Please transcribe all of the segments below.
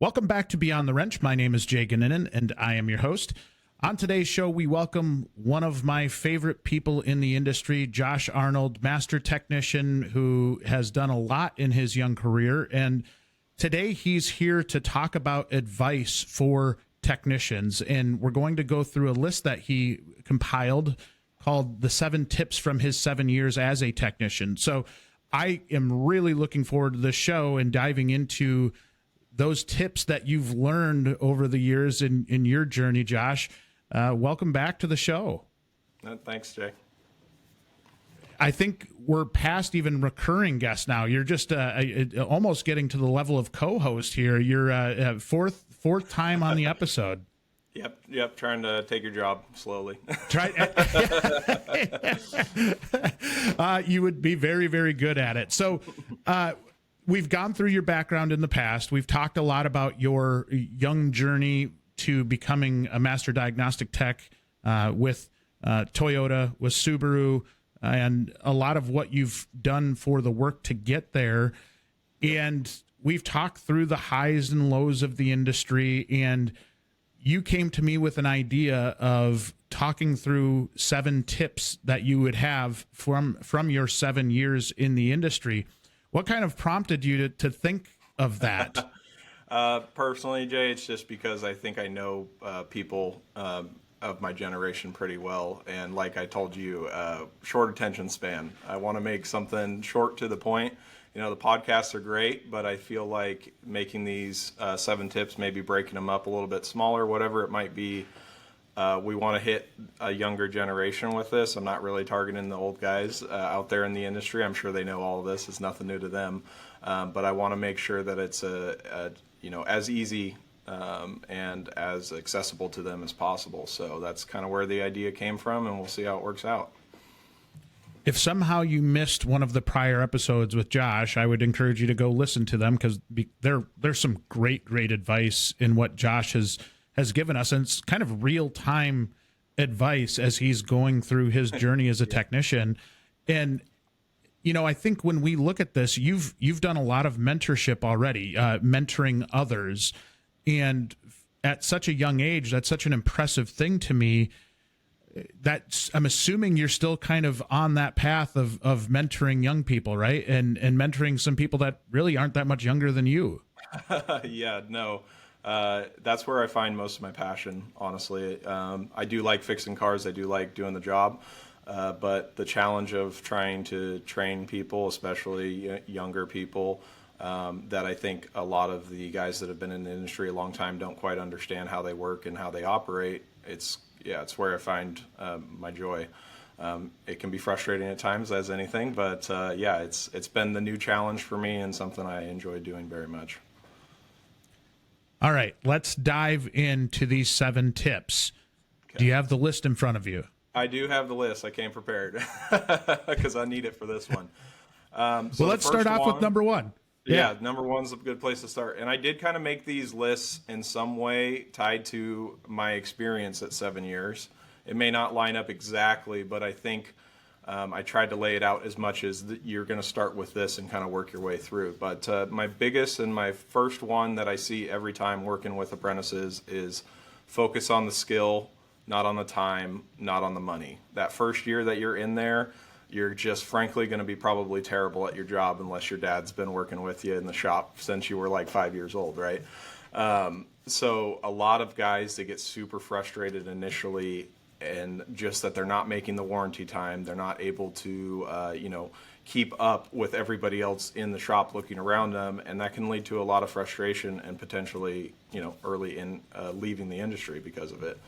Welcome back to Beyond the Wrench. My name is Jay Goninen, and I am your host. On today's show, we welcome one of my favorite people in the industry, Josh Arnold, master technician who has done a lot in his young career. And today he's here to talk about advice for technicians. And we're going to go through a list that he compiled called The 7 Tips from His 7 Years as a Technician. So I am really looking forward to this show and diving into those tips that you've learned over the years in your journey, Josh. Welcome back to the show. Thanks, Jay. I think we're past even recurring guests now. You're just almost getting to the level of co-host here. You're fourth time on the episode. Yep. Trying to take your job slowly. You would be very, very good at it. So, we've gone through your background in the past. We've talked a lot about your young journey to becoming a master diagnostic tech with Toyota, with Subaru, and a lot of what you've done for the work to get there. And we've talked through the highs and lows of the industry, and you came to me with an idea of talking through 7 tips that you would have from your 7 years in the industry. What kind of prompted you to think of that? Personally, Jay, it's just because I think I know people of my generation pretty well. And like I told you, short attention span. I want to make something short to the point. You know, the podcasts are great, but I feel like making these 7 tips, maybe breaking them up a little bit smaller, whatever it might be. We want to hit a younger generation with this. I'm not really targeting the old guys out there in the industry. I'm sure they know all of this. It's nothing new to them. But I want to make sure that it's as easy and as accessible to them as possible. So that's kind of where the idea came from, and we'll see how it works out. If somehow you missed one of the prior episodes with Josh, I would encourage you to go listen to them, because there's some great advice in what Josh has given us, and it's kind of real-time advice as he's going through his journey as a technician. And I think when we look at this, you've done a lot of mentorship already, mentoring others, and at such a young age, that's such an impressive thing to me. That I'm assuming you're still kind of on that path of mentoring young people, right? And mentoring some people that really aren't that much younger than you. Yeah, no. That's where I find most of my passion, honestly. I do like fixing cars. I do like doing the job. But the challenge of trying to train people, especially younger people, that I think a lot of the guys that have been in the industry a long time don't quite understand how they work and how they operate. It's where I find my joy. It can be frustrating at times, as anything, but it's been the new challenge for me and something I enjoy doing very much. All right, let's dive into these 7 tips. Okay. Do you have the list in front of you? I do have the list. I came prepared because I need it for this one. Well, let's start off with number 1. Yeah, number 1's a good place to start. And I did kind of make these lists in some way tied to my experience at 7 years. It may not line up exactly, but I think I tried to lay it out as much as you're going to start with this and kind of work your way through. But my biggest and my first one that I see every time working with apprentices is focus on the skill, not on the time, not on the money. That first year that you're in there, you're just frankly going to be probably terrible at your job unless your dad's been working with you in the shop since you were like 5 years old, right? So a lot of guys, they get super frustrated initially, and just that they're not making the warranty time. They're not able to, keep up with everybody else in the shop looking around them. And that can lead to a lot of frustration and potentially, early in leaving the industry because of it.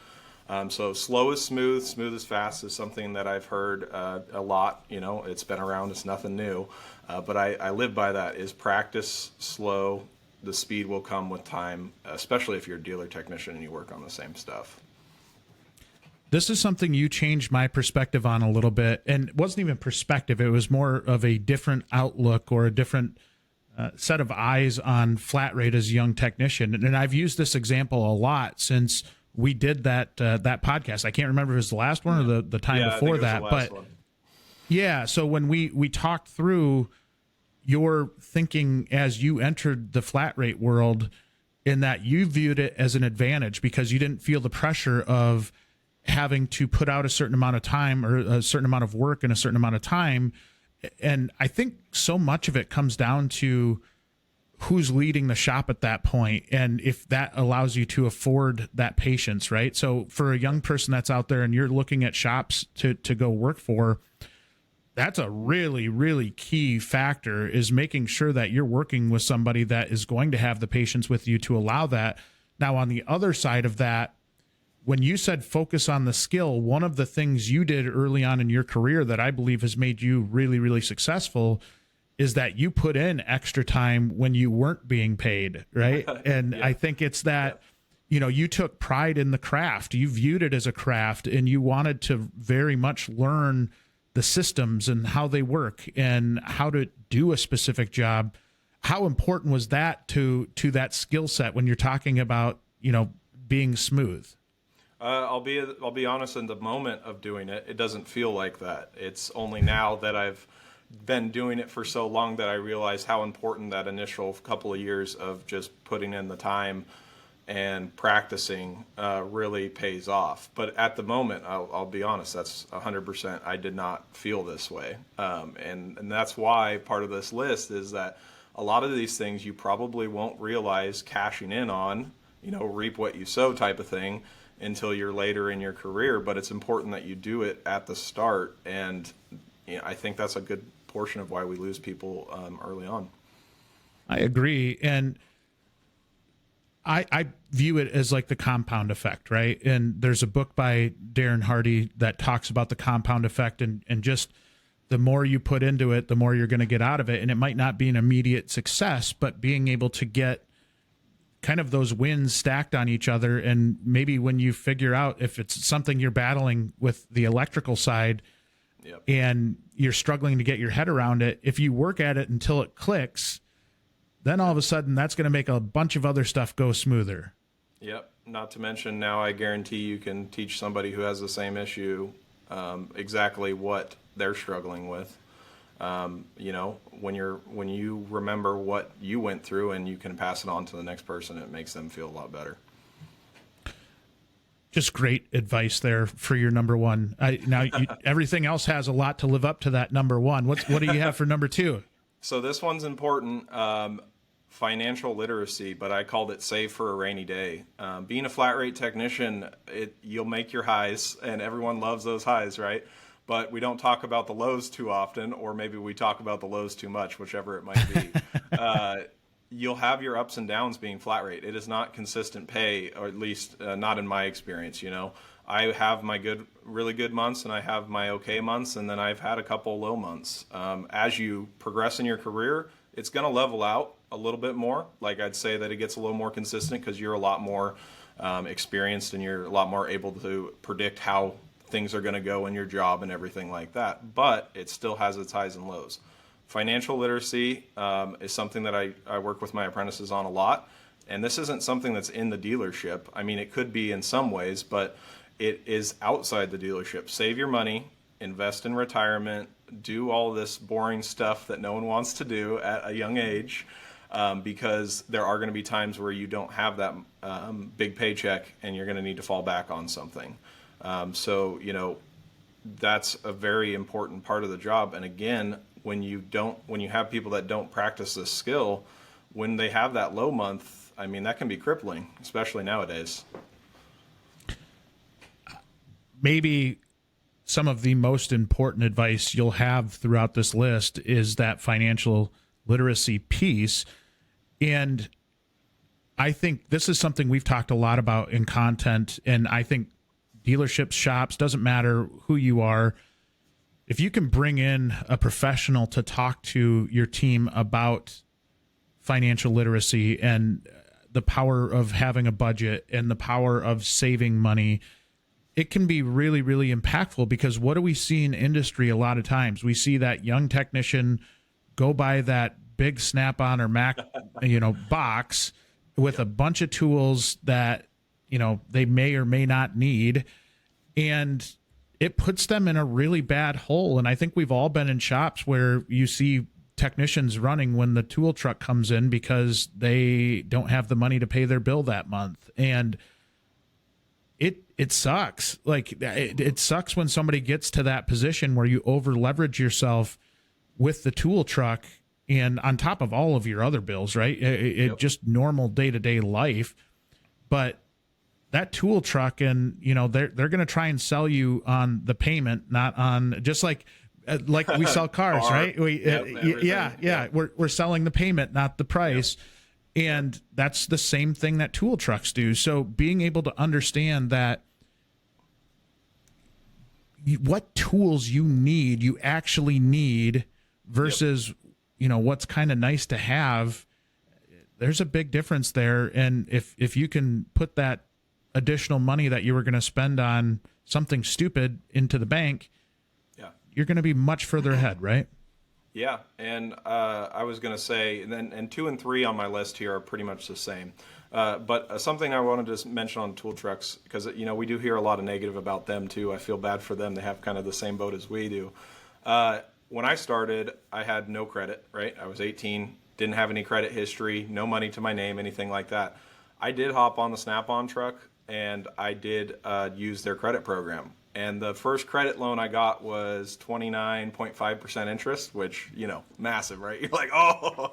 So slow is smooth, smooth is fast is something that I've heard a lot. It's been around, it's nothing new. But I live by that, is practice slow. The speed will come with time, especially if you're a dealer technician and you work on the same stuff. This is something you changed my perspective on a little bit, and it wasn't even perspective. It was more of a different outlook or a different set of eyes on flat rate as a young technician. And I've used this example a lot since we did that podcast. I can't remember if it was the last one or the time before that, but one. Yeah. So when we talked through your thinking as you entered the flat rate world, in that you viewed it as an advantage because you didn't feel the pressure of having to put out a certain amount of time or a certain amount of work in a certain amount of time. And I think so much of it comes down to who's leading the shop at that point, and if that allows you to afford that patience, right? So for a young person that's out there and you're looking at shops to go work for, that's a really, really key factor, is making sure that you're working with somebody that is going to have the patience with you to allow that. Now, on the other side of that, when you said focus on the skill, one of the things you did early on in your career that I believe has made you really, really successful is that you put in extra time when you weren't being paid, right? And I think it's that, you took pride in the craft. You viewed it as a craft, and you wanted to very much learn the systems and how they work and how to do a specific job. How important was that to that skill set when you're talking about, being smooth? I'll be honest, in the moment of doing it, it doesn't feel like that. It's only now that I've been doing it for so long that I realize how important that initial couple of years of just putting in the time and practicing really pays off. But at the moment, I'll be honest, that's 100%. I did not feel this way. And that's why part of this list is that a lot of these things you probably won't realize cashing in on, reap what you sow type of thing, until you're later in your career. But it's important that you do it at the start. And I think that's a good portion of why we lose people early on. I agree. And I view it as like the compound effect, right? And there's a book by Darren Hardy that talks about the compound effect, and just the more you put into it, the more you're going to get out of it. And it might not be an immediate success, but being able to get kind of those wins stacked on each other. And maybe when you figure out if it's something you're battling with the electrical side, Yep. and you're struggling to get your head around it, if you work at it until it clicks, then all of a sudden that's going to make a bunch of other stuff go smoother. Yep. Not to mention, now I guarantee you can teach somebody who has the same issue exactly what they're struggling with. When you remember what you went through and you can pass it on to the next person, it makes them feel a lot better. Just great advice there for your number one. Everything else has a lot to live up to that number one. What do you have for number two? So this one's important, financial literacy, but I called it save for a rainy day. Being a flat rate technician, you'll make your highs, and everyone loves those highs, right? But we don't talk about the lows too often, or maybe we talk about the lows too much, whichever it might be. You'll have your ups and downs being flat rate. It is not consistent pay, or at least not in my experience. I have my really good months, and I have my okay months, and then I've had a couple low months. As you progress in your career, it's going to level out a little bit more. Like, I'd say that it gets a little more consistent because you're a lot more experienced, and you're a lot more able to predict how things are going to go in your job and everything like that. But it still has its highs and lows. Financial literacy is something that I work with my apprentices on a lot. And this isn't something that's in the dealership. I mean, it could be in some ways, but it is outside the dealership. Save your money, invest in retirement, do all this boring stuff that no one wants to do at a young age, because there are going to be times where you don't have that big paycheck and you're going to need to fall back on something. That's a very important part of the job. And again, when you have people that don't practice this skill, when they have that low month, I mean, that can be crippling, especially nowadays. Maybe some of the most important advice you'll have throughout this list is that financial literacy piece. And I think this is something we've talked a lot about in content. And I think dealerships, shops, doesn't matter who you are, if you can bring in a professional to talk to your team about financial literacy and the power of having a budget and the power of saving money, it can be really, really impactful. Because what do we see in industry a lot of times? We see that young technician go buy that big Snap-on or Mac, box with a bunch of tools that, they may or may not need. And it puts them in a really bad hole. And I think we've all been in shops where you see technicians running when the tool truck comes in because they don't have the money to pay their bill that month. And it sucks. Like it sucks when somebody gets to that position where you over leverage yourself with the tool truck and on top of all of your other bills, right? It just normal day-to-day life. But that tool truck, and they're going to try and sell you on the payment, not on, just like we sell cars, right? We're selling the payment, not the price. And that's the same thing that tool trucks do. So being able to understand that what tools you actually need versus, what's kind of nice to have, there's a big difference there. And if you can put that additional money that you were going to spend on something stupid into the bank, you're going to be much further ahead, right? Yeah, and I was going to say, and 2 and 3 on my list here are pretty much the same. But something I wanted to mention on tool trucks, because we do hear a lot of negative about them too. I feel bad for them. They have kind of the same boat as we do. When I started, I had no credit, right? I was 18, didn't have any credit history, no money to my name, anything like that. I did hop on the Snap-on truck, and I did use their credit program. And the first credit loan I got was 29.5% interest, which, massive, right? You're like, oh.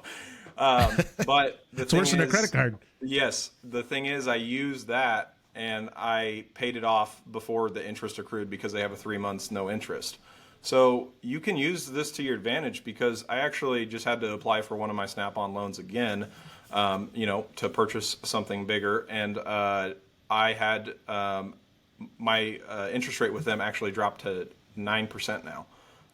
But it's worse than a credit card. Yes. The thing is, I used that, and I paid it off before the interest accrued because they have a 3 months no interest. So you can use this to your advantage, because I actually just had to apply for one of my Snap-on loans again, to purchase something bigger. And I had my interest rate with them actually dropped to 9% now.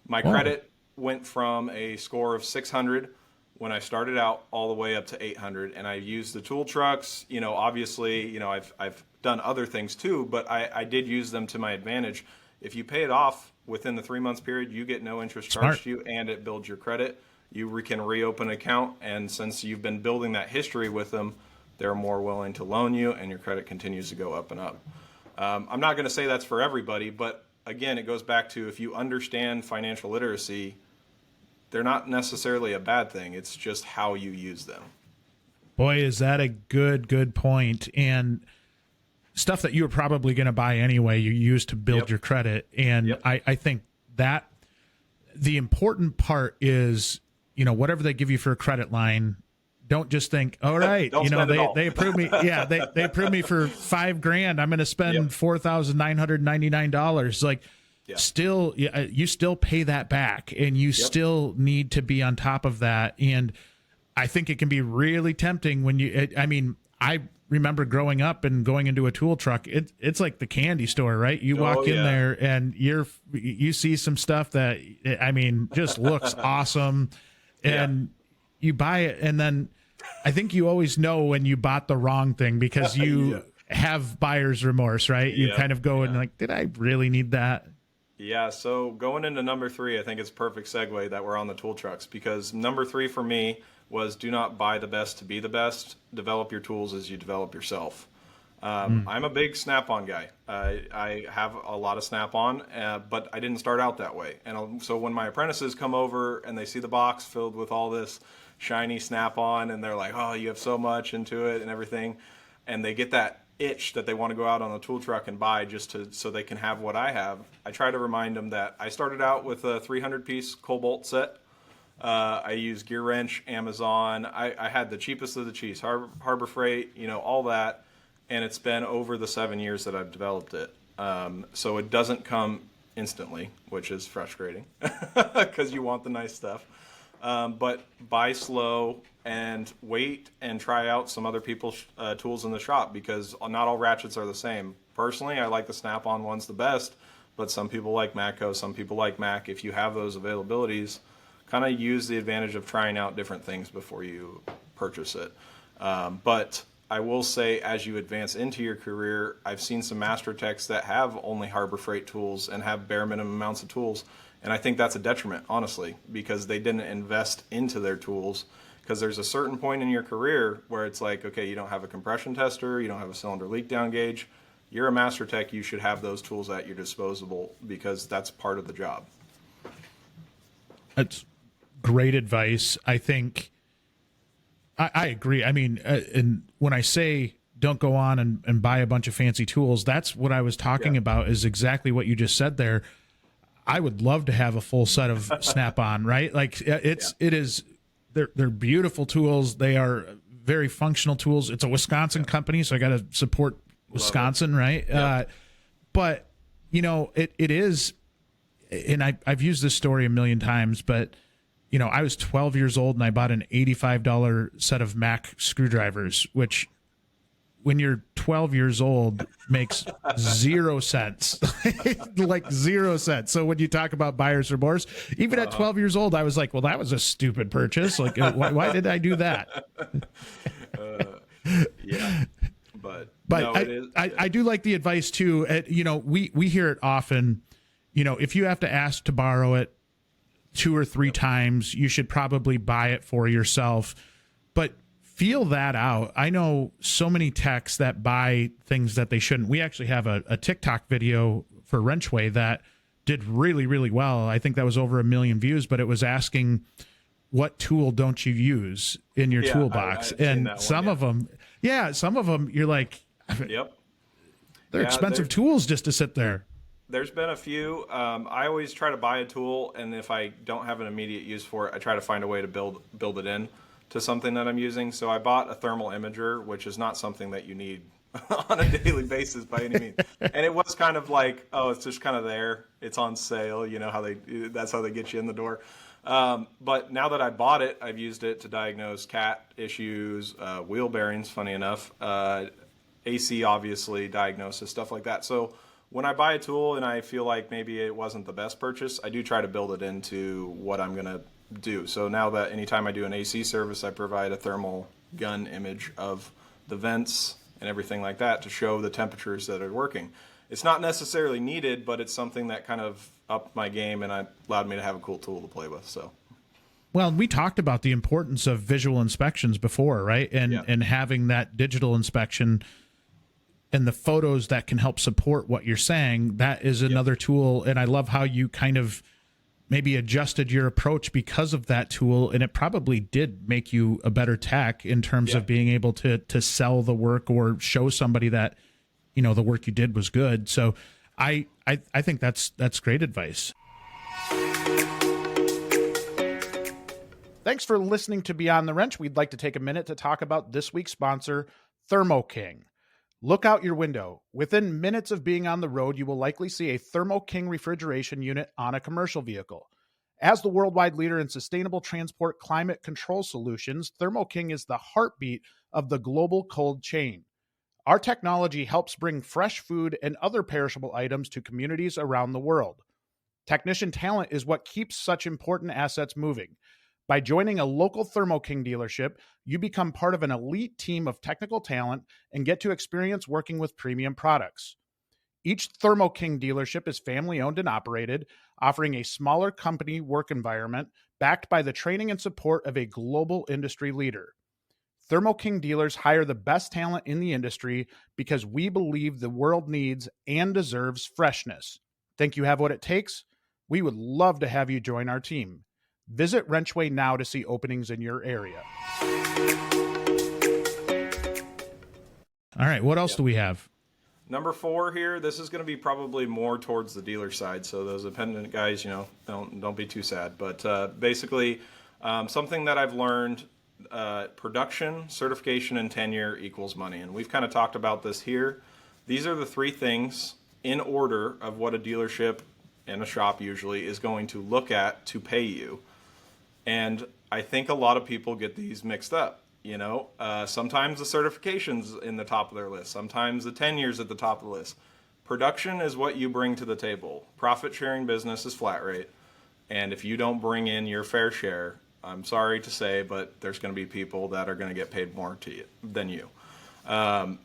My credit went from a score of 600 when I started out all the way up to 800, and I used the tool trucks. Obviously, I've done other things too, but I did use them to my advantage. If you pay it off within the 3 months period, you get no interest charged to you, and it builds your credit. You can reopen an account, and since you've been building that history with them, they're more willing to loan you, and your credit continues to go up and up. I'm not going to say that's for everybody, but again, it goes back to, if you understand financial literacy, they're not necessarily a bad thing. It's just how you use them. Boy, is that a good point. And stuff that you were probably going to buy anyway, you use to build your credit. And I think that the important part is, whatever they give you for a credit line, don't just think, all right, they approved me. Yeah, they approved me for $5,000. I'm going to spend $4,999. Like, still, you still pay that back, and you still need to be on top of that. And I think it can be really tempting when I remember growing up and going into a tool truck. It's like the candy store, right? You walk in there and you see some stuff that just looks awesome, and you buy it, and then I think you always know when you bought the wrong thing, because you have buyer's remorse, right? You kind of go and like, did I really need that? Yeah, so going into number 3, I think it's a perfect segue that we're on the tool trucks, because number 3 for me was, do not buy the best to be the best. Develop your tools as you develop yourself. I'm a big Snap-on guy. I have a lot of Snap-on, but I didn't start out that way. And so when my apprentices come over and they see the box filled with all this shiny Snap-on, and they're like, oh, you have so much into it and everything, and they get that itch that they want to go out on the tool truck and buy so they can have what I have, I try to remind them that I started out with a 300-piece Cobalt set. I used Gear Wrench, Amazon. I had the cheapest of the cheap, Harbor Freight, all that, and it's been over the 7 years that I've developed it. So it doesn't come instantly, which is frustrating because you want the nice stuff. But buy slow and wait and try out some other people's tools in the shop, because not all ratchets are the same. Personally, I like the Snap-on ones the best, but some people like Matco, some people like Mac. If you have those availabilities, kind of use the advantage of trying out different things before you purchase it. But I will say, as you advance into your career, I've seen some master techs that have only Harbor Freight tools and have bare minimum amounts of tools. And I think that's a detriment, honestly, because they didn't invest into their tools. Because there's a certain point in your career where it's like, okay, you don't have a compression tester, you don't have a cylinder leak down gauge. You're a master tech, you should have those tools at your disposal, because that's part of the job. It's great advice. I think I agree. I mean, and when I say don't go on and buy a bunch of fancy tools, that's what I was talking about, is exactly what you just said there. I would love to have a full set of Snap-on, right? Like they're beautiful tools. They are very functional tools. It's a Wisconsin company, so I got to support Wisconsin, right? Yeah. But it is, and I've used this story a million times, but I was 12 years old and I bought an $85 set of Mac screwdrivers, which when you're 12 years old makes 0 cents, like 0 cents. So when you talk about buyer's remorse, even at 12 years old, I was like, well, that was a stupid purchase. Like, why did I do that? Yeah. But no, it is. I do like the advice too. We hear it often, if you have to ask to borrow it 2 or 3 times, you should probably buy it for yourself. But feel that out. I know so many techs that buy things that they shouldn't. We actually have a TikTok video for WrenchWay that did really, really well. I think that was over 1 million views, but it was asking, what tool don't you use in your toolbox? And some of them, you're like, yep, they're expensive tools just to sit there. There's been a few. I always try to buy a tool, and if I don't have an immediate use for it, I try to find a way to build it in to something that I'm using. So I bought a thermal imager, which is not something that you need on a daily basis by any means. And it was kind of like, oh, it's just kind of there. It's on sale. That's how they get you in the door. But now that I bought it, I've used it to diagnose cat issues, wheel bearings, funny enough, AC, obviously, diagnosis, stuff like that. So when I buy a tool and I feel like maybe it wasn't the best purchase, I do try to build it into what I'm going to do. So now that anytime I do an AC service, I provide a thermal gun image of the vents and everything like that to show the temperatures that are working. It's not necessarily needed, but it's something that kind of upped my game and allowed me to have a cool tool to play with. So, well, we talked about the importance of visual inspections before, right? And having that digital inspection and the photos that can help support what you're saying, that is another tool. And I love how you kind of maybe adjusted your approach because of that tool, and it probably did make you a better tech in terms of being able to sell the work or show somebody that the work you did was good. So I think that's great advice. Thanks for listening to Beyond the Wrench. We'd like to take a minute to talk about this week's sponsor, Thermo King. Look out your window. Within minutes of being on the road, you will likely see a Thermo King refrigeration unit on a commercial vehicle. As the worldwide leader in sustainable transport climate control solutions, Thermo King is the heartbeat of the global cold chain. Our technology helps bring fresh food and other perishable items to communities around the world. Technician talent is what keeps such important assets moving. By joining a local Thermo King dealership, you become part of an elite team of technical talent and get to experience working with premium products. Each Thermo King dealership is family-owned and operated, offering a smaller company work environment backed by the training and support of a global industry leader. Thermo King dealers hire the best talent in the industry because we believe the world needs and deserves freshness. Think you have what it takes? We would love to have you join our team. Visit WrenchWay now to see openings in your area. All right, what else do we have? Number 4 here, this is going to be probably more towards the dealer side. So those independent guys, don't be too sad. But basically, something that I've learned, production, certification, and tenure equals money. And we've kind of talked about this here. These are the 3 things in order of what a dealership and a shop usually is going to look at to pay you. And I think a lot of people get these mixed up. Sometimes the certification's in the top of their list. Sometimes the tenure's at the top of the list. Production is what you bring to the table. Profit sharing business is flat rate. And if you don't bring in your fair share, I'm sorry to say, but there's going to be people that are going to get paid more than you. And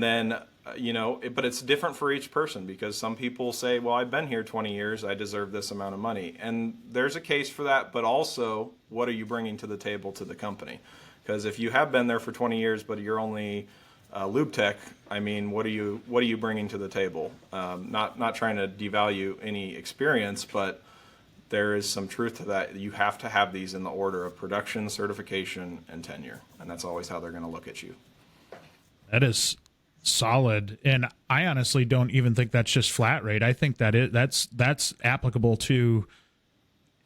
then, but it's different for each person because some people say, well, I've been here 20 years, I deserve this amount of money. And there's a case for that, but also, what are you bringing to the table to the company? Because if you have been there for 20 years, but you're only lube tech, I mean, what are you bringing to the table? Not trying to devalue any experience, but there is some truth to that. You have to have these in the order of production, certification, and tenure, and that's always how they're going to look at you. That is solid, and I honestly don't even think that's just flat rate. I think that's applicable to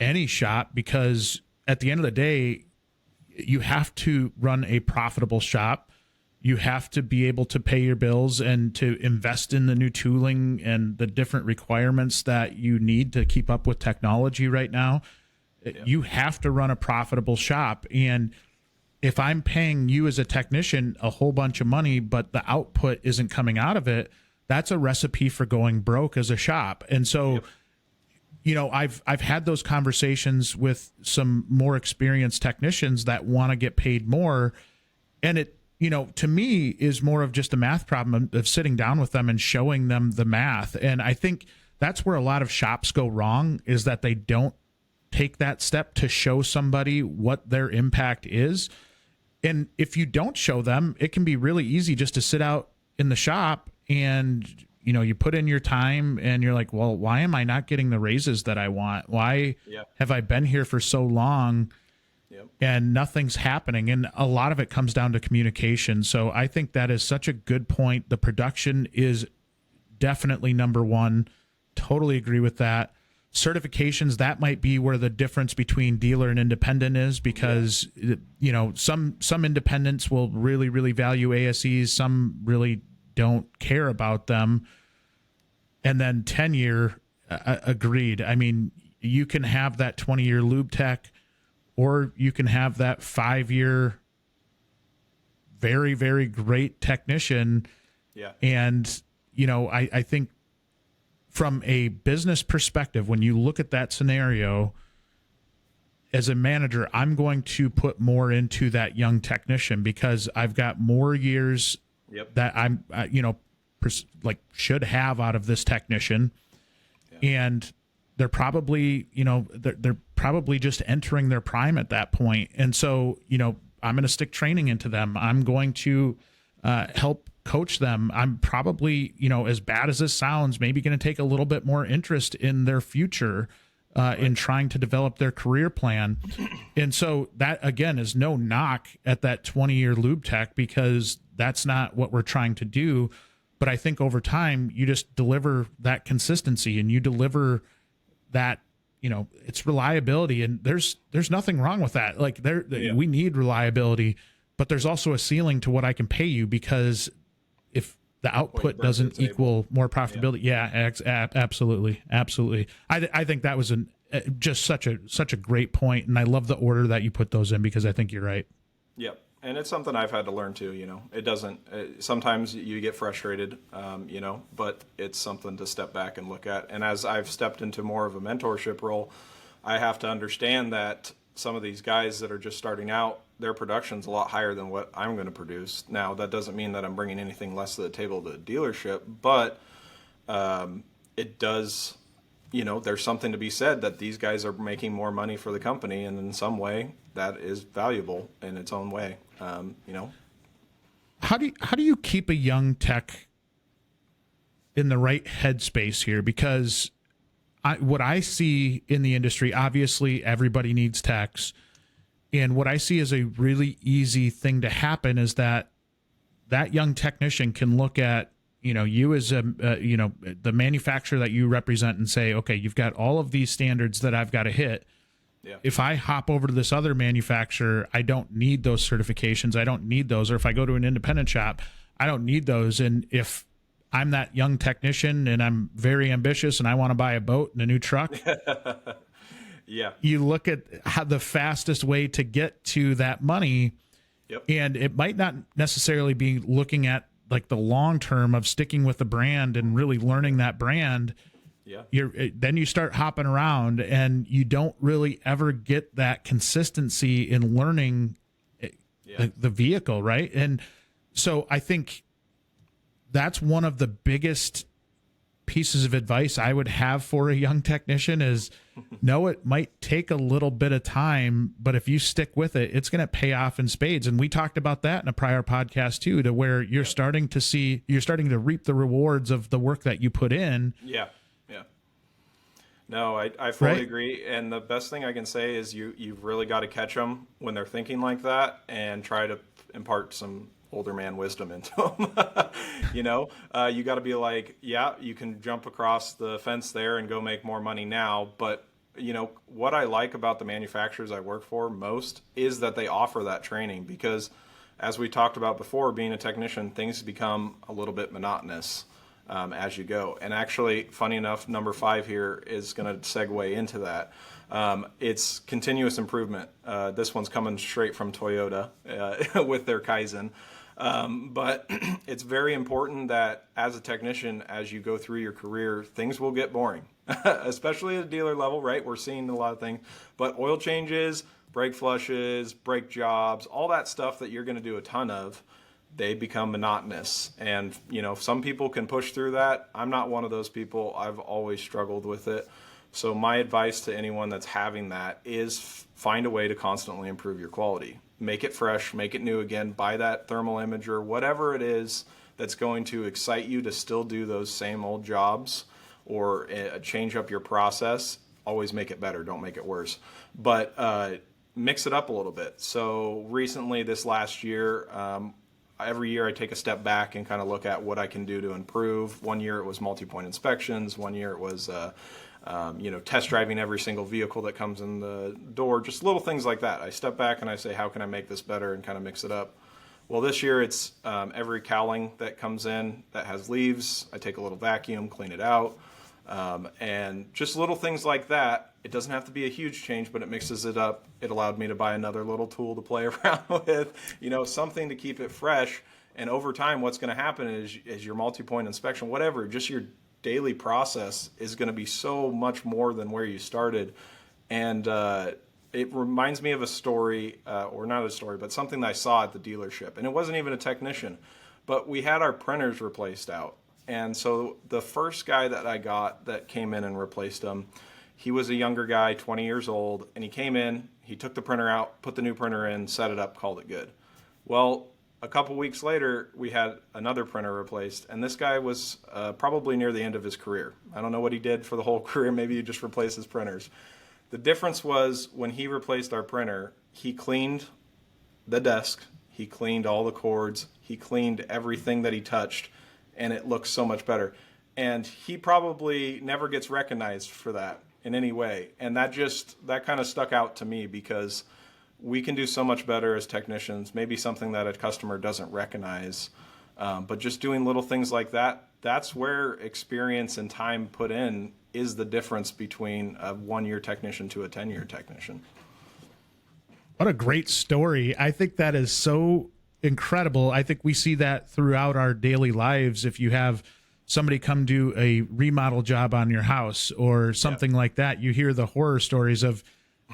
any shop, because at the end of the day, you have to run a profitable shop. You have to be able to pay your bills and to invest in the new tooling and the different requirements that you need to keep up with technology right now. Yeah. You have to run a profitable shop. And if I'm paying you as a technician a whole bunch of money, but the output isn't coming out of it, that's a recipe for going broke as a shop. And so, yep. You know, I've had those conversations with some more experienced technicians that want to get paid more. And it, you know, to me is more of just a math problem of sitting down with them and showing them the math. And I think that's where a lot of shops go wrong, is that they don't take that step to show somebody what their impact is. And if you don't show them, it can be really easy just to sit out in the shop and, you know, you put in your time and you're like, well, why am I not getting the raises that I want? Why have I been here for so long and nothing's happening? And a lot of it comes down to communication. So I think that is such a good point. The production is definitely number one. Totally agree with that. Certifications, that might be where the difference between dealer and independent is, because you know, some independents will really, really value ASEs. Some really don't care about them. And then 10-year, agreed. I mean, you can have that 20-year lube tech, or you can have that 5-year very, very great technician. Yeah. And, you know, I think from a business perspective, when you look at that scenario, as a manager, I'm going to put more into that young technician, because I've got more years that I'm, you know, like should have out of this technician. And they're probably, you know, they're probably just entering their prime at that point. And so, you know, I'm going to stick training into them. I'm going to help coach them. I'm probably, you know, as bad as this sounds, maybe going to take a little bit more interest in their future, in trying to develop their career plan. And so that, again, is no knock at that 20-year lube tech, because that's not what we're trying to do. But I think over time, you just deliver that consistency, and you deliver that, you know, it's reliability, and there's nothing wrong with that. Like we need reliability, but there's also a ceiling to what I can pay you, because if the output doesn't equal more profitability, absolutely. I think that was just such a great point, and I love the order that you put those in, because I think you're right. Yep. And it's something I've had to learn too, you know. It doesn't, sometimes you get frustrated, you know, but it's something to step back and look at. And as I've stepped into more of a mentorship role, I have to understand that some of these guys that are just starting out, their production's a lot higher than what I'm going to produce. Now, that doesn't mean that I'm bringing anything less to the table to the dealership, but it does, you know, there's something to be said that these guys are making more money for the company, and in some way that is valuable in its own way. You know, how do you keep a young tech in the right headspace here? Because what I see in the industry, obviously everybody needs techs, and what I see as a really easy thing to happen is that young technician can look at, you know, you as you know, the manufacturer that you represent, and say, okay, you've got all of these standards that I've got to hit. Yeah. If I hop over to this other manufacturer, I don't need those certifications. I don't need those. Or if I go to an independent shop, I don't need those. And if I'm that young technician and I'm very ambitious and I want to buy a boat and a new truck, you look at how the fastest way to get to that money. And it might not necessarily be looking at like the long term of sticking with the brand and really learning that brand. Then you start hopping around, and you don't really ever get that consistency in learning the vehicle, right? And so I think that's one of the biggest pieces of advice I would have for a young technician is, no, it might take a little bit of time, but if you stick with it, it's going to pay off in spades. And we talked about that in a prior podcast too, to where you're starting to reap the rewards of the work that you put in. No, I fully Right? agree. And the best thing I can say is you've really got to catch them when they're thinking like that and try to impart some older man wisdom into them. You got to be like, yeah, you can jump across the fence there and go make more money now. But, what I like about the manufacturers I work for most is that they offer that training because, as we talked about before, being a technician, things become a little bit monotonous as you go. And actually, funny enough, number 5 here is going to segue into that. It's continuous improvement. This one's coming straight from Toyota with their Kaizen. But it's very important that as a technician, as you go through your career, things will get boring, especially at a dealer level, right? We're seeing a lot of things, but oil changes, brake flushes, brake jobs, all that stuff that you're going to do a ton of, they become monotonous. And, some people can push through that. I'm not one of those people. I've always struggled with it. So my advice to anyone that's having that is find a way to constantly improve your quality. Make it fresh, make it new again, buy that thermal imager, whatever it is that's going to excite you to still do those same old jobs or change up your process. Always make it better, don't make it worse. But mix it up a little bit. So recently, this last year, every year I take a step back and kind of look at what I can do to improve. One year it was multi-point inspections. One year it was, test driving every single vehicle that comes in the door, just little things like that. I step back and I say, how can I make this better and kind of mix it up? Well, this year it's every cowling that comes in that has leaves, I take a little vacuum, clean it out. And just little things like that. It doesn't have to be a huge change, but it mixes it up. It allowed me to buy another little tool to play around with, something to keep it fresh. And over time, what's going to happen is your multi-point inspection, whatever, just your daily process is going to be so much more than where you started. And it reminds me of a story, or not a story, but something that I saw at the dealership. And it wasn't even a technician, but we had our printers replaced out. And so the first guy that I got that came in and replaced them, he was a younger guy, 20 years old, and he came in, he took the printer out, put the new printer in, set it up, called it good. Well, a couple weeks later, we had another printer replaced, and this guy was probably near the end of his career. I don't know what he did for the whole career. Maybe he just replaced his printers. The difference was when he replaced our printer, he cleaned the desk, he cleaned all the cords, he cleaned everything that he touched, and it looks so much better. And he probably never gets recognized for that in any way. And that kind of stuck out to me because we can do so much better as technicians, maybe something that a customer doesn't recognize. But just doing little things like that, that's where experience and time put in is the difference between a 1-year technician to a 10-year technician. What a great story. I think that is so incredible. I think we see that throughout our daily lives. If you have somebody come do a remodel job on your house or something like that, you hear the horror stories of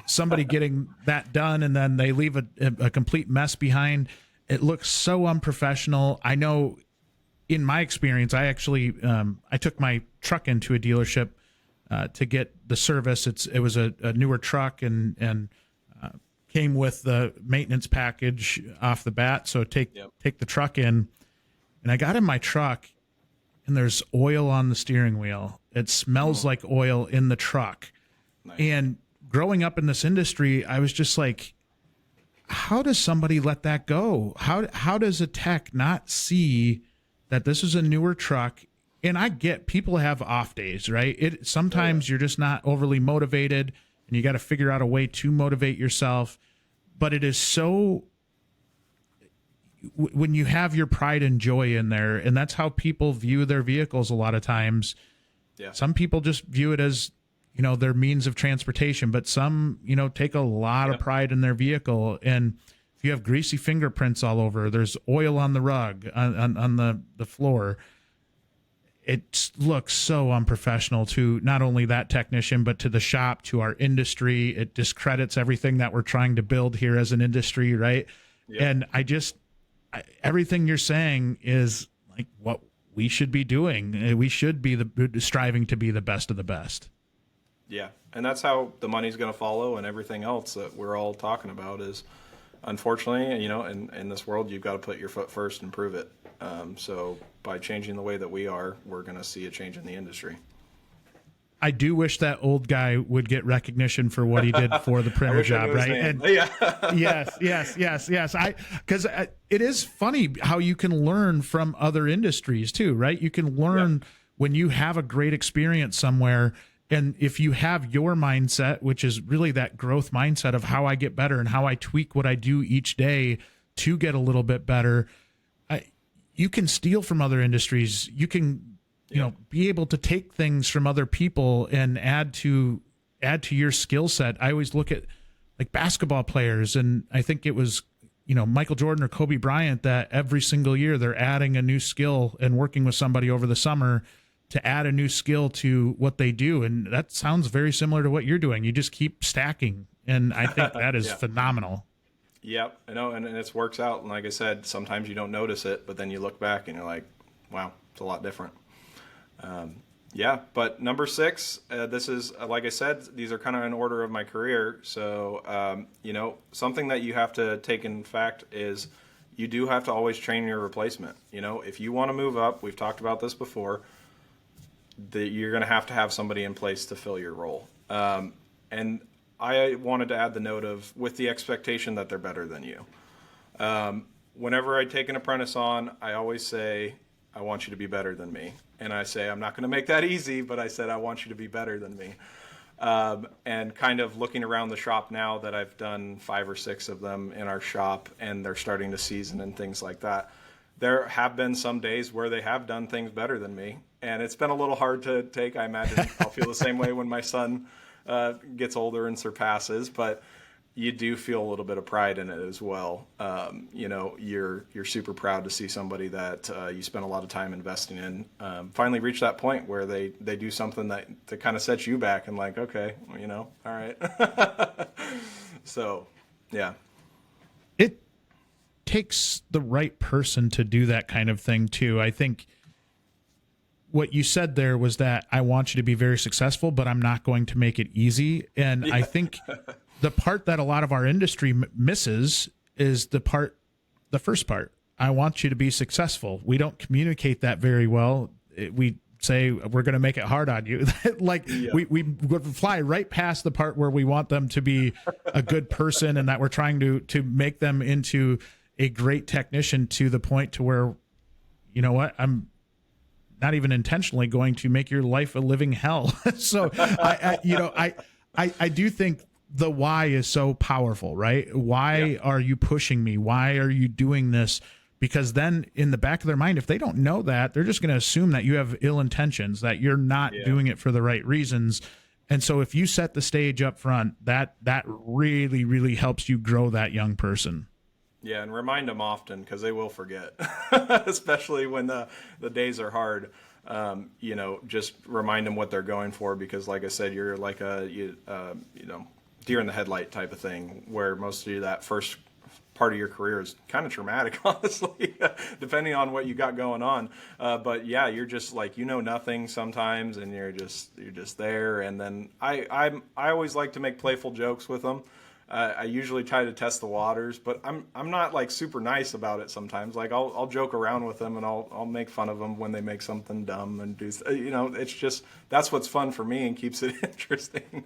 somebody getting that done and then they leave a complete mess behind. It looks so unprofessional. I know in my experience, I actually I took my truck into a dealership to get the service. It was a newer truck and came with the maintenance package off the bat. So take the truck in, and I got in my truck and there's oil on the steering wheel. It smells like oil in the truck. Nice. And growing up in this industry, I was just like, how does somebody let that go? How does a tech not see that this is a newer truck? And I get people have off days, right? Sometimes you're just not overly motivated and you got to figure out a way to motivate yourself. But it is so, when you have your pride and joy in there, and that's how people view their vehicles a lot of times. Yeah. Some people just view it as, their means of transportation, but some, take a lot of pride in their vehicle. And if you have greasy fingerprints all over, there's oil on the rug, on the floor, it looks so unprofessional to not only that technician, but to the shop, to our industry. It discredits everything that we're trying to build here as an industry, right? Yeah. And everything you're saying is like what we should be doing. We should be striving to be the best of the best. Yeah, and that's how the money's going to follow, and everything else that we're all talking about is, unfortunately, in this world, you've got to put your foot first and prove it. So by changing the way that we are, we're going to see a change in the industry. I do wish that old guy would get recognition for what he did for the printer job, right? And yes. Because it is funny how you can learn from other industries too, right? You can learn when you have a great experience somewhere, and if you have your mindset, which is really that growth mindset of how I get better and how I tweak what I do each day to get a little bit better, you can steal from other industries. You can be able to take things from other people and add to your skill set. I always look at like basketball players, and I think it was, Michael Jordan or Kobe Bryant, that every single year they're adding a new skill and working with somebody over the summer to add a new skill to what they do. And that sounds very similar to what you're doing. You just keep stacking. And I think that is phenomenal. Yep. I know. And it works out. And like I said, sometimes you don't notice it, but then you look back and you're like, wow, it's a lot different. But number 6, this is, like I said, these are kind of in order of my career. So, something that you have to take in fact is you do have to always train your replacement. If you want to move up, we've talked about this before, that you're going to have somebody in place to fill your role. And I wanted to add the note of with the expectation that they're better than you. Whenever I take an apprentice on, I always say, I want you to be better than me. And I say, I'm not going to make that easy, but I said, I want you to be better than me. And kind of looking around the shop now that I've done 5 or 6 of them in our shop, and they're starting to season and things like that. There have been some days where they have done things better than me. And it's been a little hard to take. I imagine I'll feel the same way when my son gets older and surpasses, but you do feel a little bit of pride in it as well. You're super proud to see somebody that you spent a lot of time investing in finally reach that point where they do something that kind of sets you back and like, okay, all right. So, yeah. It takes the right person to do that kind of thing too. I think what you said there was that I want you to be very successful, but I'm not going to make it easy. And I think the part that a lot of our industry misses is the first part. I want you to be successful. We don't communicate that very well. We say we're going to make it hard on you. We would fly right past the part where we want them to be a good person and that we're trying to make them into a great technician to the point to where, I'm not even intentionally going to make your life a living hell. So I do think the why is so powerful, right? Why are you pushing me? Why are you doing this? Because then in the back of their mind, if they don't know that, they're just going to assume that you have ill intentions, that you're not doing it for the right reasons. And so if you set the stage up front, that really, really helps you grow that young person. Yeah, and remind them often because they will forget, especially when the days are hard. Just remind them what they're going for because, like I said, you're like a deer in the headlight type of thing where most of that first part of your career is kind of traumatic, honestly, depending on what you got going on. But yeah, you're just like, nothing sometimes and you're just there. And then I always like to make playful jokes with them. I usually try to test the waters, but I'm not like super nice about it sometimes. Like I'll joke around with them and I'll make fun of them when they make something dumb and do, it's just, that's what's fun for me and keeps it interesting.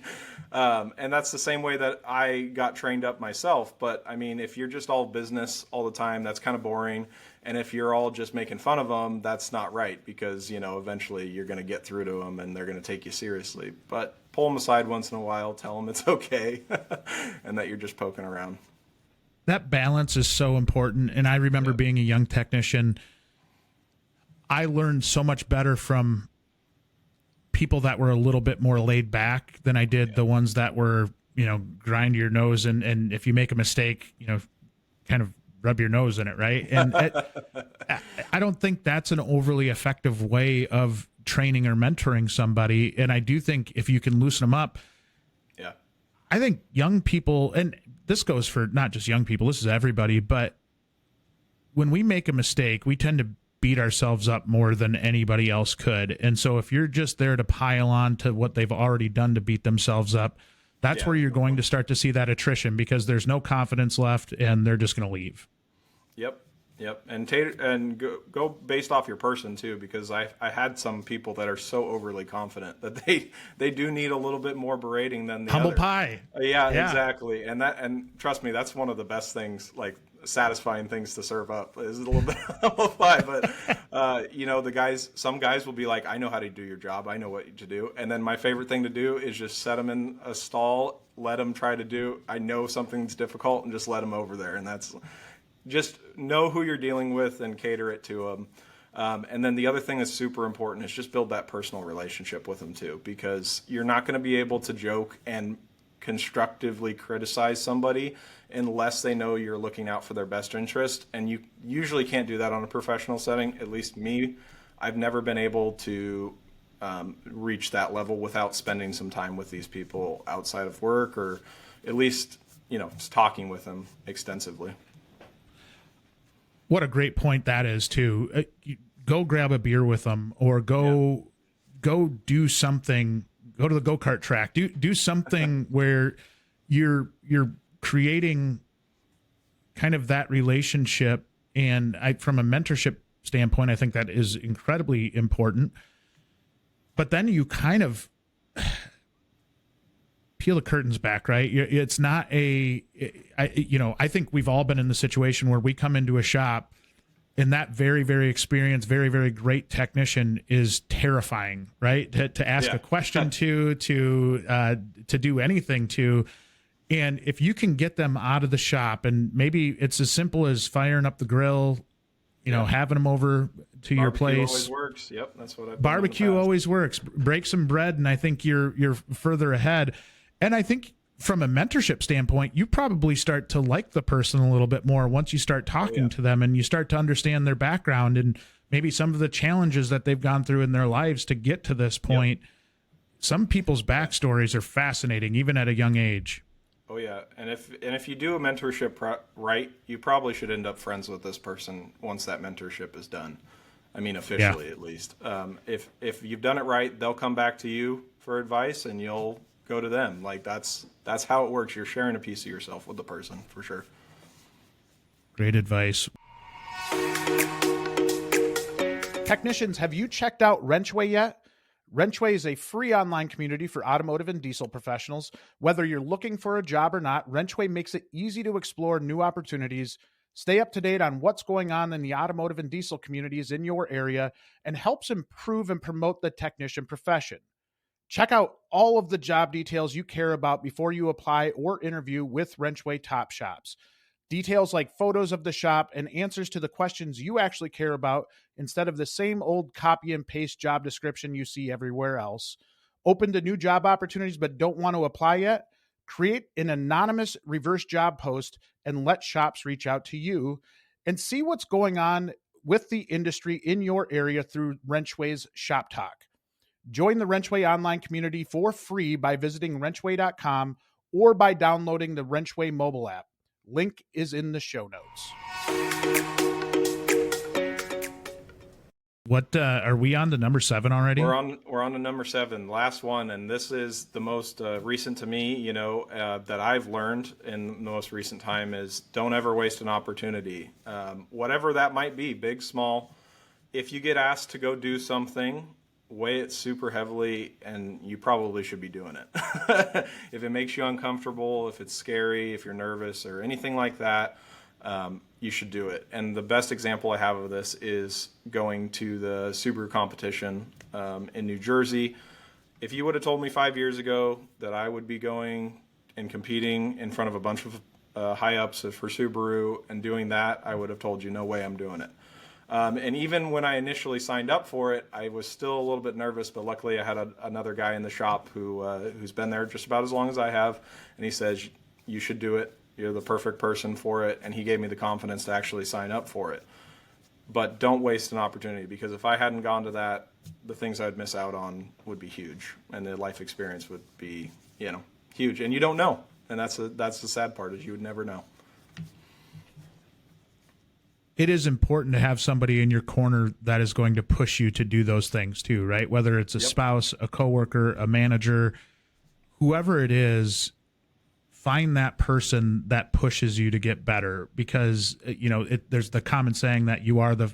And that's the same way that I got trained up myself. But I mean, if you're just all business all the time, that's kind of boring. And if you're all just making fun of them, that's not right because, eventually you're going to get through to them and they're going to take you seriously. But pull them aside once in a while, tell them it's okay and that you're just poking around. That balance is so important. And I remember being a young technician, I learned so much better from people that were a little bit more laid back than I did the ones that were, grind your nose and if you make a mistake, kind of rub your nose in it, right? And I don't think that's an overly effective way of training or mentoring somebody. And I do think if you can loosen them up, I think young people, and this goes for not just young people, this is everybody, but when we make a mistake, we tend to beat ourselves up more than anybody else could. And so if you're just there to pile on to what they've already done to beat themselves up, that's where you're going to start to see that attrition because there's no confidence left and they're just going to leave. Yep. Yep, and go based off your person too, because I had some people that are so overly confident that they do need a little bit more berating than the Humble other. pie. Yeah, Yeah. exactly. And trust me, that's one of the best things, like satisfying things to serve up is a little bit of humble pie. But some guys will be like, I know how to do your job, I know what to do. And then my favorite thing to do is just set them in a stall, let them try to do. I know something's difficult, and just let them over there, and that's. Just know who you're dealing with and cater it to them. And then the other thing that's super important is just build that personal relationship with them too, because you're not going to be able to joke and constructively criticize somebody unless they know you're looking out for their best interest. And you usually can't do that on a professional setting. At least me, I've never been able to reach that level without spending some time with these people outside of work, or at least, just talking with them extensively. What a great point that is too. Go grab a beer with them, or go do something. Go to the go-kart track. Do something where you're creating kind of that relationship. And from a mentorship standpoint, I think that is incredibly important. But then you kind of peel the curtains back, right? It's not I think we've all been in the situation where we come into a shop and that very, very experienced, very, very great technician is terrifying, right? To ask a question to do anything to. And if you can get them out of the shop, and maybe it's as simple as firing up the grill, having them over to your place. Barbecue always works. Yep, that's what I've done Barbecue always works. Break some bread, and I think you're further ahead. And I think from a mentorship standpoint, you probably start to like the person a little bit more once you start talking to them and you start to understand their background and maybe some of the challenges that they've gone through in their lives to get to this point. Yep. Some people's backstories are fascinating, even at a young age. Oh yeah, and if you do a mentorship right, you probably should end up friends with this person once that mentorship is done. I mean, officially at least. If you've done it right, they'll come back to you for advice, and you'll go to them. Like that's how it works. You're sharing a piece of yourself with the person for sure. Great advice. Technicians, have you checked out WrenchWay yet? WrenchWay is a free online community for automotive and diesel professionals. Whether you're looking for a job or not, WrenchWay makes it easy to explore new opportunities, stay up to date on what's going on in the automotive and diesel communities in your area, and helps improve and promote the technician profession. Check out all of the job details you care about before you apply or interview with WrenchWay Top Shops. Details like photos of the shop and answers to the questions you actually care about instead of the same old copy and paste job description you see everywhere else. Open to new job opportunities but don't want to apply yet? Create an anonymous reverse job post and let shops reach out to you and see what's going on with the industry in your area through WrenchWay's Shop Talk. Join the WrenchWay online community for free by visiting wrenchway.com or by downloading the WrenchWay mobile app. Link is in the show notes. What are we on to number 7 already? We're on to number 7, last one, and this is the most recent to me. That I've learned in the most recent time is don't ever waste an opportunity, whatever that might be, big, small. If you get asked to go do something, weigh it super heavily, and you probably should be doing it. If it makes you uncomfortable, if it's scary, if you're nervous or anything like that, you should do it. And the best example I have of this is going to the Subaru competition in New Jersey. If you would have told me 5 years ago that I would be going and competing in front of a bunch of high-ups for Subaru and doing that, I would have told you, no way I'm doing it. And even when I initially signed up for it, I was still a little bit nervous, but luckily I had another guy in the shop who's been there just about as long as I have, and he says, you should do it. You're the perfect person for it, and he gave me the confidence to actually sign up for it. But don't waste an opportunity, because if I hadn't gone to that, the things I'd miss out on would be huge, and the life experience would be, huge. And you don't know, and that's the sad part, is you would never know. It is important to have somebody in your corner that is going to push you to do those things too, right? Whether it's a spouse, a coworker, a manager, whoever it is, find that person that pushes you to get better, because there's the common saying that you are the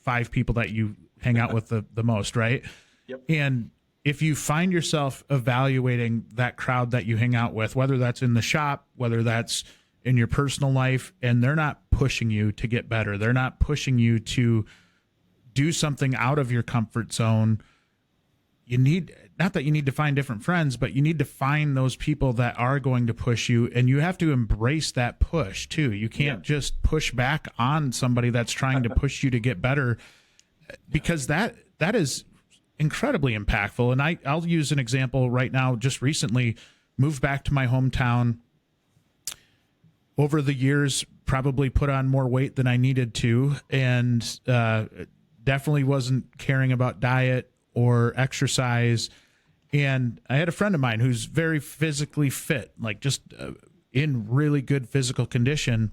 5 people that you hang out with the most, right? Yep. And if you find yourself evaluating that crowd that you hang out with, whether that's in the shop, whether that's in your personal life, and they're not pushing you to get better, they're not pushing you to do something out of your comfort zone, you need, not that you need to find different friends, but you need to find those people that are going to push you, and you have to embrace that push too. You can't just push back on somebody that's trying to push you to get better, because that is incredibly impactful. And I'll use an example right now. Just recently moved back to my hometown. Over the years, probably put on more weight than I needed to, and definitely wasn't caring about diet or exercise. And I had a friend of mine who's very physically fit, like just in really good physical condition,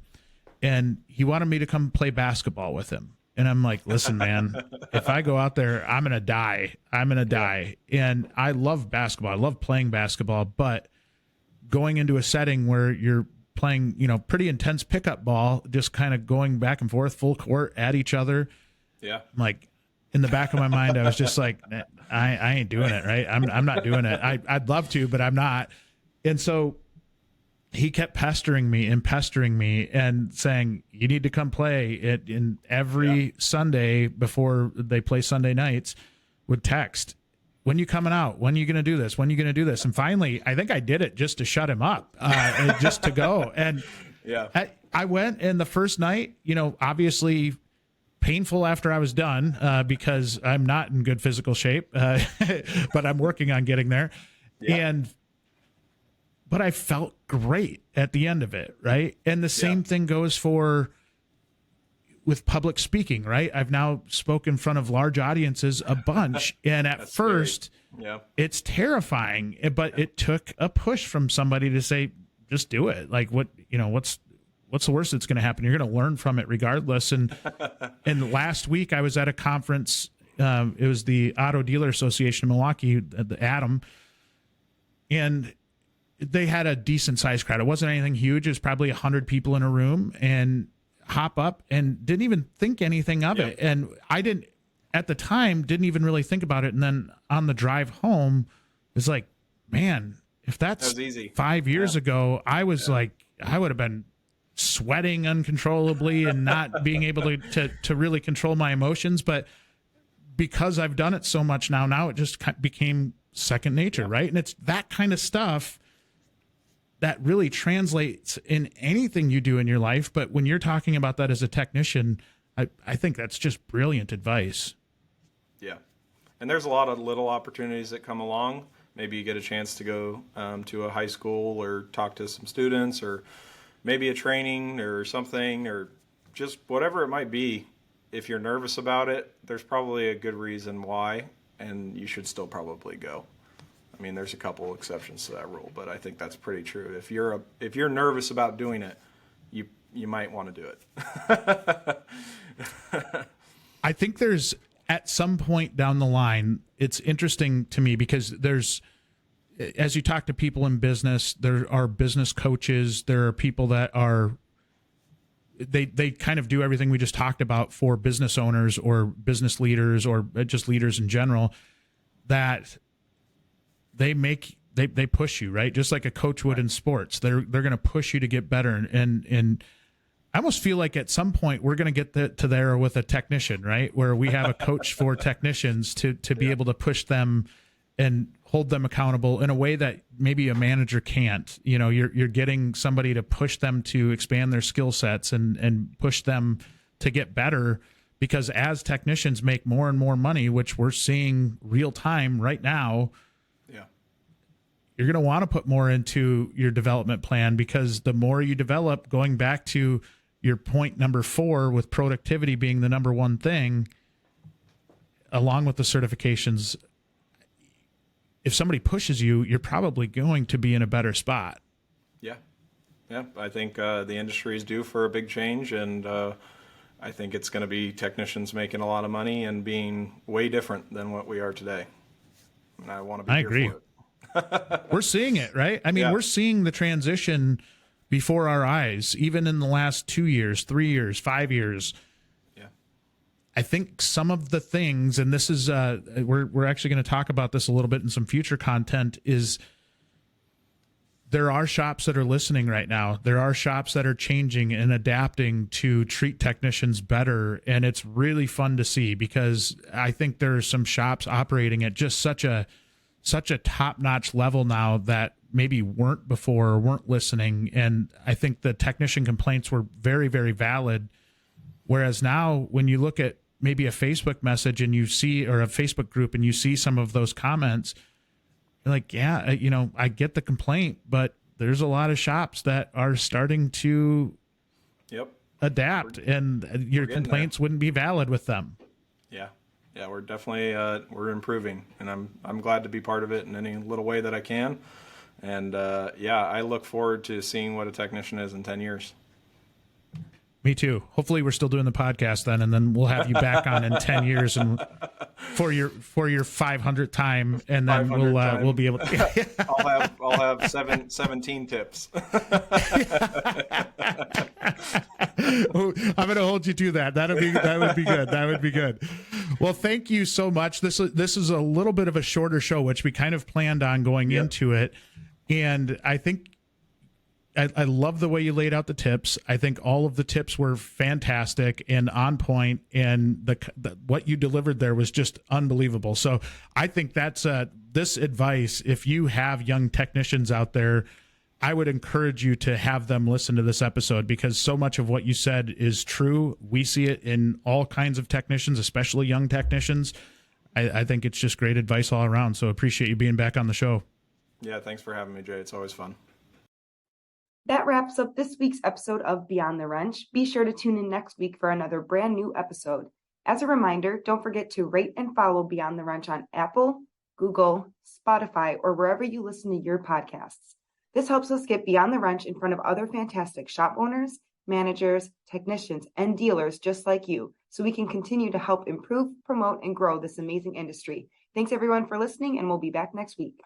and he wanted me to come play basketball with him. And I'm like, listen, man, if I go out there, I'm going to die. I'm going to die. And I love basketball. I love playing basketball, but going into a setting where you're playing, pretty intense pickup ball, just kind of going back and forth full court at each other. Yeah. Like, in the back of my mind, I was just like, I ain't doing it. Right. I'm not doing it. I'd love to, but I'm not. And so he kept pestering me and saying, you need to come play it. In every Sunday before they play Sunday nights, would text, when you coming out? When are you going to do this? When are you going to do this? And finally, I think I did it just to shut him up, just to go. And I went, and the first night, obviously painful after I was done, because I'm not in good physical shape, but I'm working on getting there. Yeah. But I felt great at the end of it, right? And the same thing goes with public speaking, right? I've now spoken in front of large audiences a bunch, and at first, it's terrifying, but it took a push from somebody to say, just do it. Like, what's the worst that's going to happen? You're going to learn from it regardless. And last week I was at a conference. It was the Auto Dealer Association of Milwaukee, the ADAM, and they had a decent sized crowd. It wasn't anything huge. It was probably 100 people in a room, and hop up and didn't even think anything of it. And I didn't, at the time, didn't even really think about it. And then on the drive home, it's like, man, if that's easy. 5 years ago, I was like, I would have been sweating uncontrollably and not being able to really control my emotions. But because I've done it so much now it just became second nature, right? And it's that kind of stuff that really translates in anything you do in your life. But when you're talking about that as a technician, I think that's just brilliant advice. Yeah. And there's a lot of little opportunities that come along. Maybe you get a chance to go to a high school or talk to some students, or maybe a training or something, or just whatever it might be. If you're nervous about it, there's probably a good reason why, and you should still probably go. I mean, there's a couple exceptions to that rule, but I think that's pretty true. If you're nervous about doing it, you might want to do it. I think there's, at some point down the line, it's interesting to me because there's, as you talk to people in business, there are business coaches, there are people that are, they kind of do everything we just talked about for business owners or business leaders or just leaders in general, that they push you, right? Just like a coach would in sports. They're going to push you to get better. And I almost feel like at some point we're going to get to there with a technician, right? Where we have a coach for technicians to be able to push them and hold them accountable in a way that maybe a manager can't. You're getting somebody to push them to expand their skill sets and push them to get better, because as technicians make more and more money, which we're seeing real time right now, you're going to want to put more into your development plan, because the more you develop, going back to your point number 4 with productivity being the number one thing, along with the certifications, if somebody pushes you, you're probably going to be in a better spot. Yeah. I think the industry is due for a big change, and I think it's going to be technicians making a lot of money and being way different than what we are today. And I want to be here for it. We're seeing it, right? I mean, Yeah. we're seeing the transition before our eyes, even in the last 2 years, 3 years, 5 years. Yeah. I think some of the things, and this is, we're actually going to talk about this a little bit in some future content, is there are shops that are listening right now. There are shops that are changing and adapting to treat technicians better. And it's really fun to see, because I think there are some shops operating at just such a top-notch level now that maybe weren't before or weren't listening. And I think the technician complaints were very, very valid. Whereas now when you look at maybe a Facebook message and you see, or a Facebook group, and you see some of those comments, you're like, yeah, I get the complaint, but there's a lot of shops that are starting to adapt, and your complaints wouldn't be valid with them. Yeah. Yeah, we're definitely we're improving, and I'm glad to be part of it in any little way that I can. And I look forward to seeing what a technician is in 10 years. Me too. Hopefully we're still doing the podcast then, and then we'll have you back on in 10 years and for your 500th time, and then we'll be able to I'll have 17 tips. I'm going to hold you to that. That would be good. That would be good. Well, thank you so much. This is a little bit of a shorter show, which we kind of planned on going into it. And I think I love the way you laid out the tips. I think all of the tips were fantastic and on point, and what you delivered there was just unbelievable. So I think that's this advice. If you have young technicians out there, I would encourage you to have them listen to this episode, because so much of what you said is true. We see it in all kinds of technicians, especially young technicians. I think it's just great advice all around. So appreciate you being back on the show. Yeah, thanks for having me, Jay. It's always fun. That wraps up this week's episode of Beyond the Wrench. Be sure to tune in next week for another brand new episode. As a reminder, don't forget to rate and follow Beyond the Wrench on Apple, Google, Spotify, or wherever you listen to your podcasts. This helps us get Beyond the Wrench in front of other fantastic shop owners, managers, technicians, and dealers just like you, so we can continue to help improve, promote, and grow this amazing industry. Thanks everyone for listening, and we'll be back next week.